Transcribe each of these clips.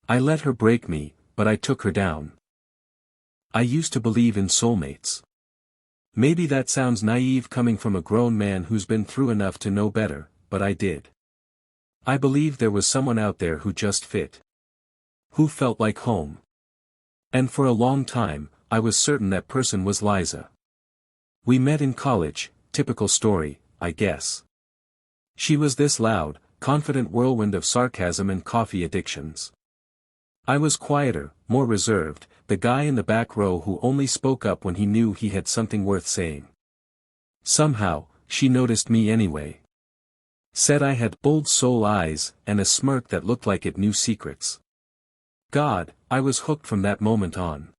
I let her break me, but I took her down. I used to believe in soulmates. Maybe that sounds naive coming from a grown man who's been through enough to know better, but I did. I believed there was someone out there who just fit. Who felt like home. And for a long time, I was certain that person was Liza. We met in college, typical story, I guess. She was this loud, confident whirlwind of sarcasm and coffee addictions. I was quieter, more reserved, the guy in the back row who only spoke up when he knew he had something worth saying. Somehow, she noticed me anyway. Said I had bold soul eyes, and a smirk that looked like it knew secrets. God, I was hooked from that moment on.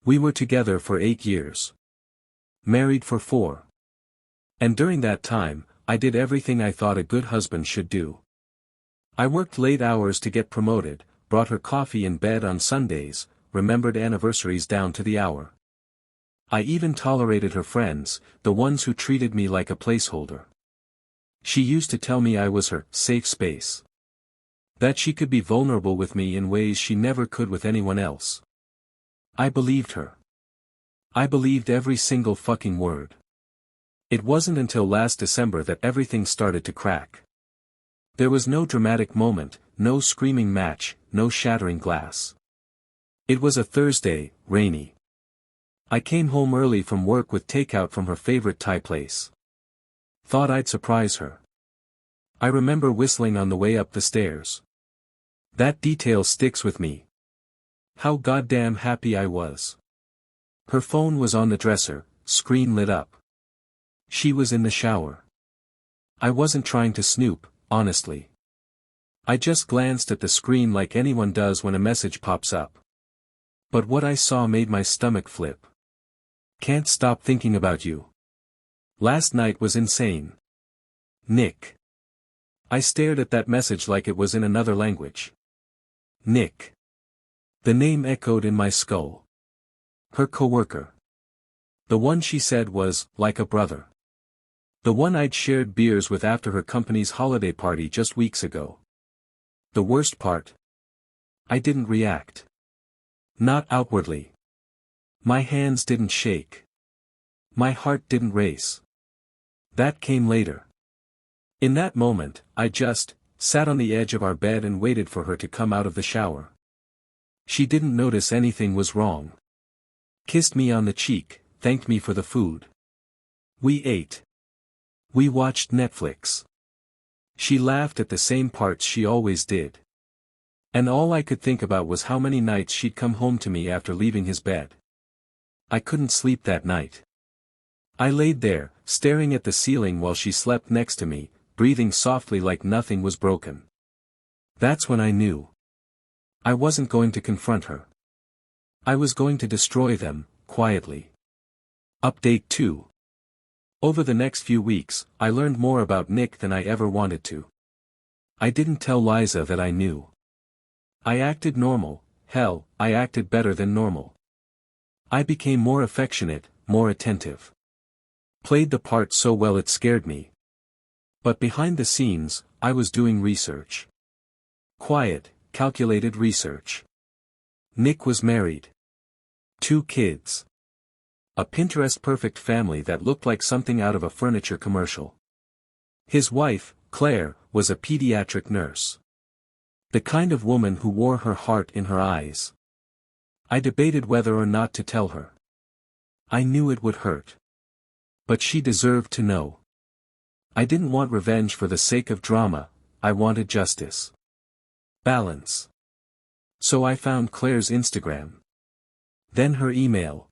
We were together for 8 years. Married for 4. And during that time, I did everything I thought a good husband should do. I worked late hours to get promoted, brought her coffee in bed on Sundays, remembered anniversaries down to the hour. I even tolerated her friends, the ones who treated me like a placeholder. She used to tell me I was her safe space. That she could be vulnerable with me in ways she never could with anyone else. I believed her. I believed every single fucking word. It wasn't until last December that everything started to crack. There was no dramatic moment, no screaming match, no shattering glass. It was a Thursday, rainy. I came home early from work with takeout from her favorite Thai place. Thought I'd surprise her. I remember whistling on the way up the stairs. That detail sticks with me. How goddamn happy I was. Her phone was on the dresser, screen lit up. She was in the shower. I wasn't trying to snoop, honestly. I just glanced at the screen like anyone does when a message pops up. But what I saw made my stomach flip. Can't stop thinking about you. Last night was insane. Nick. I stared at that message like it was in another language. Nick. The name echoed in my skull. Her coworker. The one she said was, like a brother. The one I'd shared beers with after her company's holiday party just weeks ago. The worst part? I didn't react. Not outwardly. My hands didn't shake. My heart didn't race. That came later. In that moment, I just sat on the edge of our bed and waited for her to come out of the shower. She didn't notice anything was wrong. Kissed me on the cheek, thanked me for the food. We ate. We watched Netflix. She laughed at the same parts she always did. And all I could think about was how many nights she'd come home to me after leaving his bed. I couldn't sleep that night. I laid there, staring at the ceiling while she slept next to me, breathing softly like nothing was broken. That's when I knew. I wasn't going to confront her. I was going to destroy them, quietly. Update 2. Over the next few weeks, I learned more about Nick than I ever wanted to. I didn't tell Liza that I knew. I acted normal, hell, I acted better than normal. I became more affectionate, more attentive. Played the part so well it scared me. But behind the scenes, I was doing research. Quiet, calculated research. Nick was married. 2 kids. A Pinterest-perfect family that looked like something out of a furniture commercial. His wife, Claire, was a pediatric nurse. The kind of woman who wore her heart in her eyes. I debated whether or not to tell her. I knew it would hurt. But she deserved to know. I didn't want revenge for the sake of drama, I wanted justice. Balance. So I found Claire's Instagram. Then her email.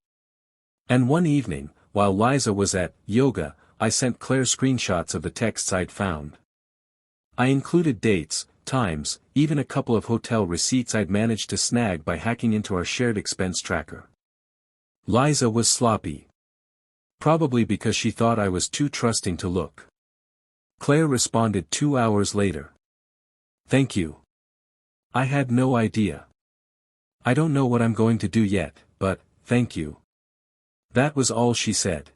And one evening, while Liza was at yoga, I sent Claire screenshots of the texts I'd found. I included dates, times, even a couple of hotel receipts I'd managed to snag by hacking into our shared expense tracker. Liza was sloppy. Probably because she thought I was too trusting to look. Claire responded 2 hours later. Thank you. I had no idea. I don't know what I'm going to do yet, but, thank you. That was all she said.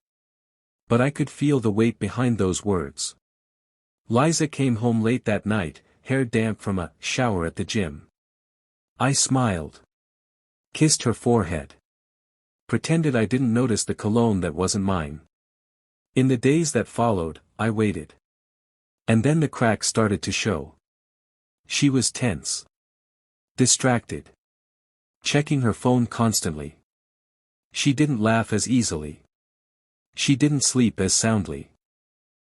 But I could feel the weight behind those words. Liza came home late that night, hair damp from a shower at the gym. I smiled. Kissed her forehead. Pretended I didn't notice the cologne that wasn't mine. In the days that followed, I waited. And then the cracks started to show. She was tense. Distracted. Checking her phone constantly. She didn't laugh as easily. She didn't sleep as soundly.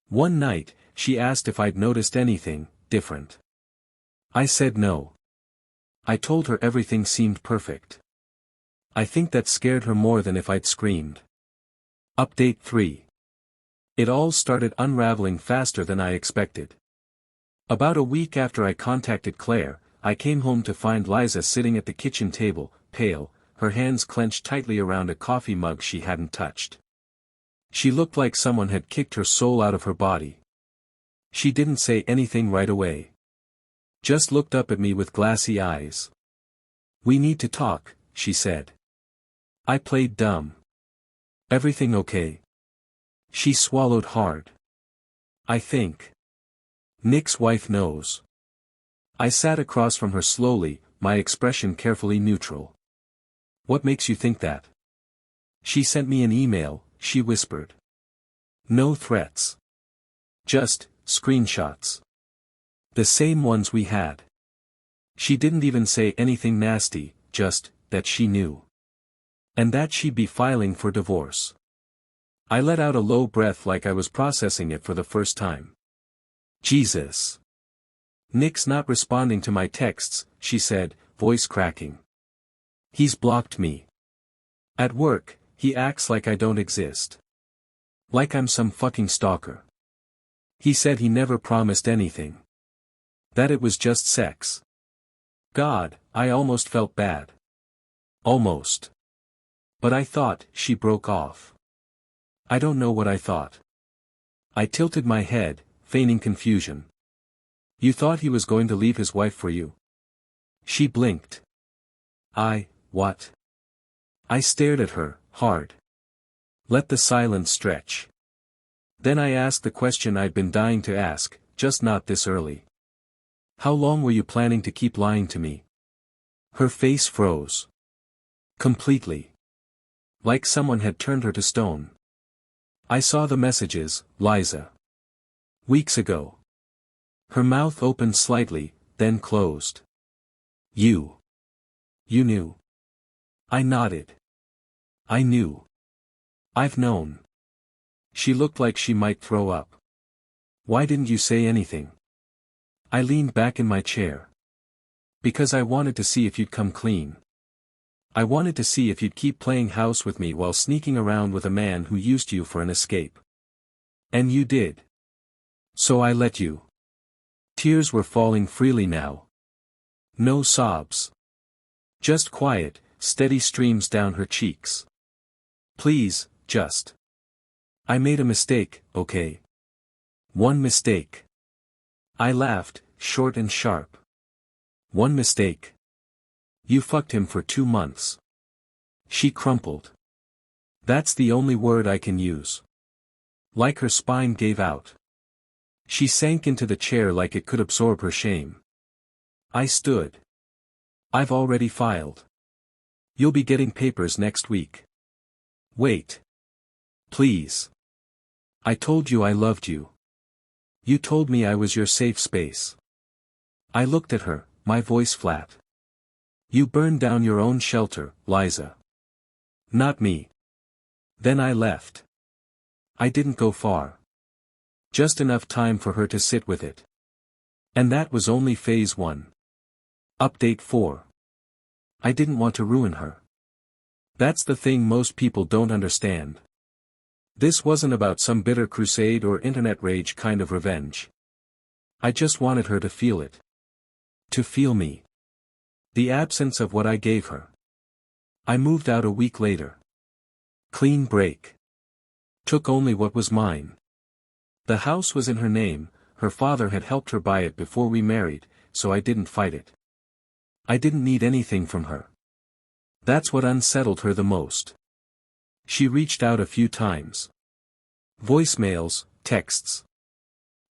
One night, she asked if I'd noticed anything different. I said no. I told her everything seemed perfect. I think that scared her more than if I'd screamed. Update 3. It all started unraveling faster than I expected. About a week after I contacted Claire, I came home to find Liza sitting at the kitchen table, pale, her hands clenched tightly around a coffee mug she hadn't touched. She looked like someone had kicked her soul out of her body. She didn't say anything right away. Just looked up at me with glassy eyes. "We need to talk," she said. I played dumb. "Everything okay?" She swallowed hard. "I think. Nick's wife knows." I sat across from her slowly, my expression carefully neutral. "What makes you think that?" "She sent me an email," she whispered. "No threats. Just screenshots. The same ones we had." She didn't even say anything nasty, just that she knew. And that she'd be filing for divorce. I let out a low breath like I was processing it for the first time. "Jesus. Nick's not responding to my texts," she said, voice cracking. "He's blocked me. At work, he acts like I don't exist. Like I'm some fucking stalker. He said he never promised anything. That it was just sex." God, I almost felt bad. Almost. But I thought, she broke off. I don't know what I thought. I tilted my head, feigning confusion. "You thought he was going to leave his wife for you?" She blinked. What? I stared at her, hard. Let the silence stretch. Then I asked the question I'd been dying to ask, just not this early. "How long were you planning to keep lying to me?" Her face froze. Completely. Like someone had turned her to stone. "I saw the messages, Liza. Weeks ago." Her mouth opened slightly, then closed. You knew." I nodded. "I knew. I've known." She looked like she might throw up. "Why didn't you say anything?" I leaned back in my chair. "Because I wanted to see if you'd come clean. I wanted to see if you'd keep playing house with me while sneaking around with a man who used you for an escape. And you did. So I let you." Tears were falling freely now. No sobs. Just quiet, steady streams down her cheeks. "Please, just. I made a mistake, okay? One mistake." I laughed, short and sharp. "One mistake? You fucked him for 2 months." She crumpled. That's the only word I can use. Like her spine gave out. She sank into the chair like it could absorb her shame. I stood. "I've already filed. You'll be getting papers next week." "Wait. Please. I told you I loved you. You told me I was your safe space." I looked at her, my voice flat. "You burned down your own shelter, Liza. Not me." Then I left. I didn't go far. Just enough time for her to sit with it. And that was only phase 1. Update 4. I didn't want to ruin her. That's the thing most people don't understand. This wasn't about some bitter crusade or internet rage kind of revenge. I just wanted her to feel it. To feel me. The absence of what I gave her. I moved out a week later. Clean break. Took only what was mine. The house was in her name, her father had helped her buy it before we married, so I didn't fight it. I didn't need anything from her. That's what unsettled her the most. She reached out a few times. Voicemails, texts.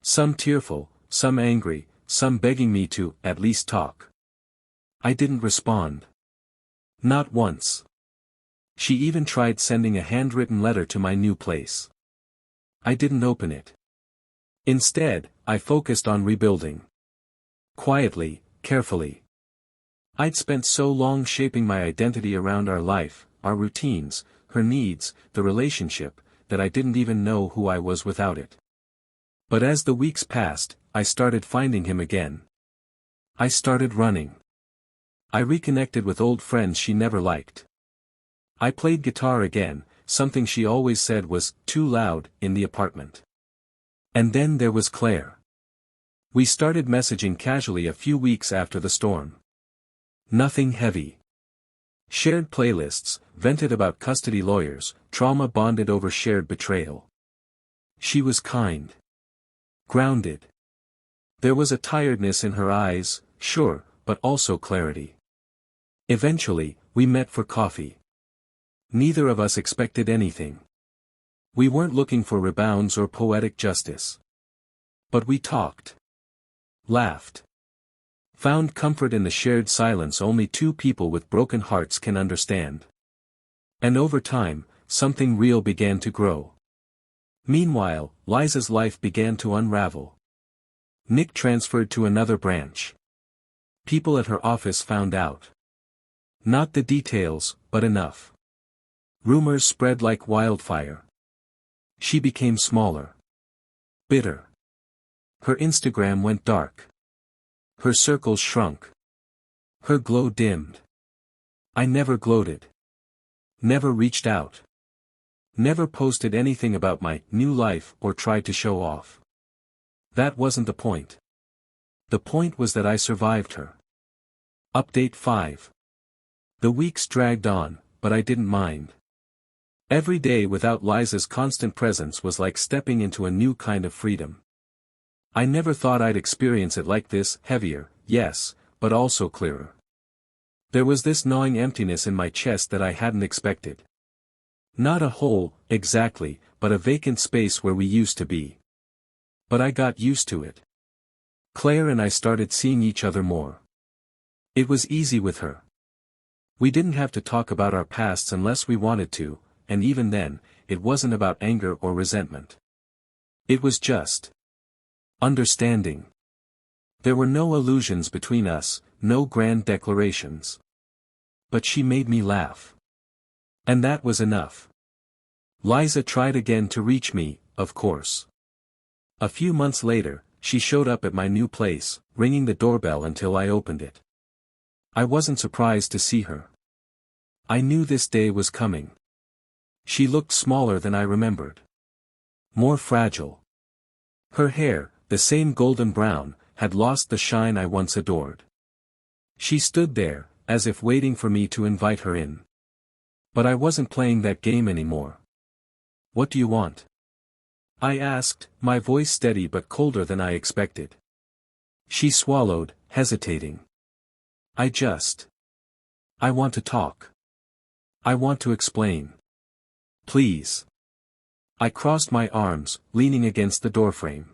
Some tearful, some angry, some begging me to, at least talk. I didn't respond. Not once. She even tried sending a handwritten letter to my new place. I didn't open it. Instead, I focused on rebuilding. Quietly, carefully. I'd spent so long shaping my identity around our life, our routines, her needs, the relationship, that I didn't even know who I was without it. But as the weeks passed, I started finding him again. I started running. I reconnected with old friends she never liked. I played guitar again, something she always said was too loud in the apartment. And then there was Claire. We started messaging casually a few weeks after the storm. Nothing heavy. Shared playlists, vented about custody lawyers, trauma bonded over shared betrayal. She was kind. Grounded. There was a tiredness in her eyes, sure, but also clarity. Eventually, we met for coffee. Neither of us expected anything. We weren't looking for rebounds or poetic justice. But we talked. Laughed. Found comfort in the shared silence only two people with broken hearts can understand. And over time, something real began to grow. Meanwhile, Liza's life began to unravel. Nick transferred to another branch. People at her office found out. Not the details, but enough. Rumors spread like wildfire. She became smaller. Bitter. Her Instagram went dark. Her circles shrunk. Her glow dimmed. I never gloated. Never reached out. Never posted anything about my new life or tried to show off. That wasn't the point. The point was that I survived her. Update 5. The weeks dragged on, but I didn't mind. Every day without Liza's constant presence was like stepping into a new kind of freedom. I never thought I'd experience it like this, heavier, yes, but also clearer. There was this gnawing emptiness in my chest that I hadn't expected. Not a hole, exactly, but a vacant space where we used to be. But I got used to it. Claire and I started seeing each other more. It was easy with her. We didn't have to talk about our pasts unless we wanted to, and even then, it wasn't about anger or resentment. It was just understanding. There were no illusions between us, no grand declarations. But she made me laugh. And that was enough. Liza tried again to reach me, of course. A few months later, she showed up at my new place, ringing the doorbell until I opened it. I wasn't surprised to see her. I knew this day was coming. She looked smaller than I remembered. More fragile. Her hair, the same golden brown, had lost the shine I once adored. She stood there, as if waiting for me to invite her in. But I wasn't playing that game anymore. What do you want? I asked, my voice steady but colder than I expected. She swallowed, hesitating. I want to talk. I want to explain. Please. I crossed my arms, leaning against the doorframe.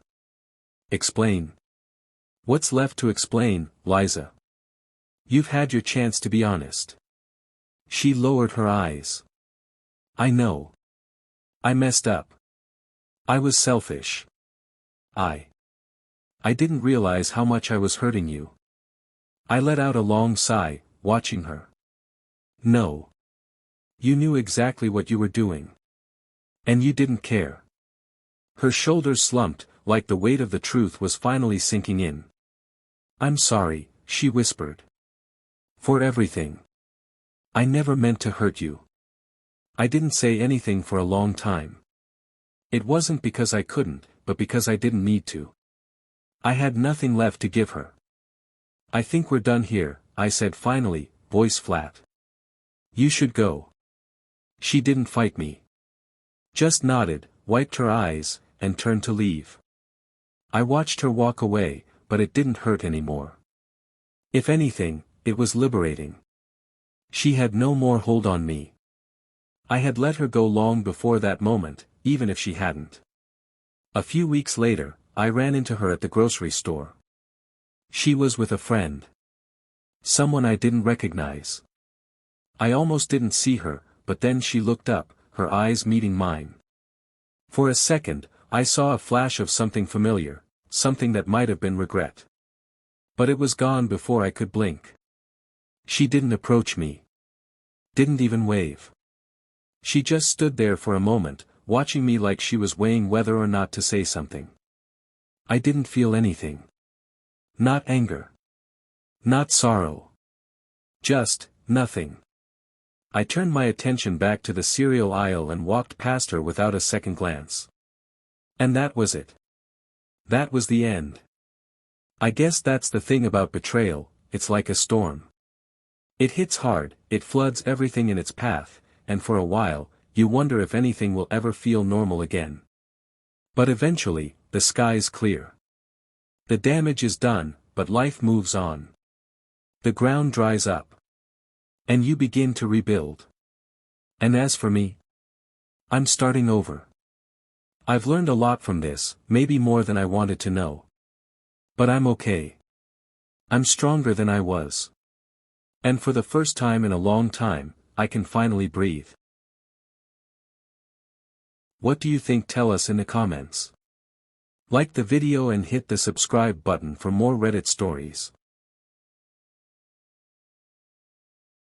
Explain. What's left to explain, Liza? You've had your chance to be honest. She lowered her eyes. I know. I messed up. I was selfish. I didn't realize how much I was hurting you. I let out a long sigh, watching her. No. You knew exactly what you were doing. And you didn't care. Her shoulders slumped, like the weight of the truth was finally sinking in. I'm sorry, she whispered. For everything. I never meant to hurt you. I didn't say anything for a long time. It wasn't because I couldn't, but because I didn't need to. I had nothing left to give her. I think we're done here, I said finally, voice flat. You should go. She didn't fight me. Just nodded, wiped her eyes, and turned to leave. I watched her walk away, but it didn't hurt anymore. If anything, it was liberating. She had no more hold on me. I had let her go long before that moment, even if she hadn't. A few weeks later, I ran into her at the grocery store. She was with a friend. Someone I didn't recognize. I almost didn't see her, but then she looked up, her eyes meeting mine. For a second, I saw a flash of something familiar, something that might have been regret. But it was gone before I could blink. She didn't approach me. Didn't even wave. She just stood there for a moment, watching me like she was weighing whether or not to say something. I didn't feel anything. Not anger. Not sorrow. Just, nothing. I turned my attention back to the cereal aisle and walked past her without a second glance. And that was it. That was the end. I guess that's the thing about betrayal, it's like a storm. It hits hard, it floods everything in its path, and for a while, you wonder if anything will ever feel normal again. But eventually, the sky's clear. The damage is done, but life moves on. The ground dries up. And you begin to rebuild. And as for me, I'm starting over. I've learned a lot from this, maybe more than I wanted to know. But I'm okay. I'm stronger than I was. And for the first time in a long time, I can finally breathe. What do you think? Tell us in the comments. Like the video and hit the subscribe button for more Reddit stories.